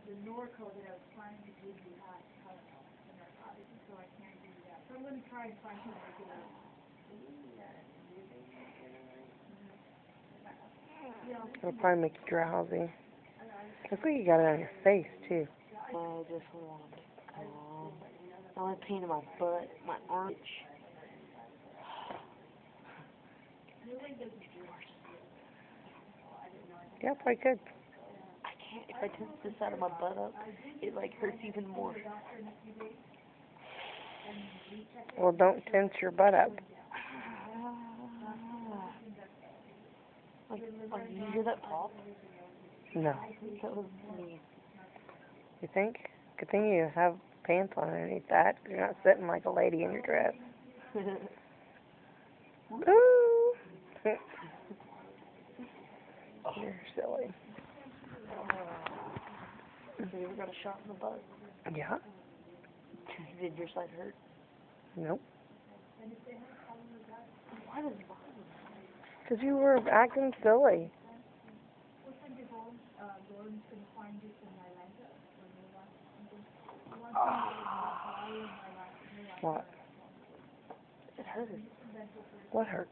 the Norco that I was planning to give you had the narcotics, so I can't do that. So I'm going to try and find some regular. It'll probably make you drowsy. Looks like you got it on your face, too. I just want to calm. I want pain in my butt, my arm. Yeah, probably could. I can't, if I tense this side of my butt up, it like hurts even more. Well, don't tense your butt up. Like, did you hear that pop? No. That was me. You think? Good thing you have pants on underneath that, 'cause you're not sitting like a lady in your dress. Ooh! You're silly. Have you ever got a shot in the butt? Yeah? Did your side hurt? Nope. Why does mine? Because you were acting silly. What? It hurt. What hurt?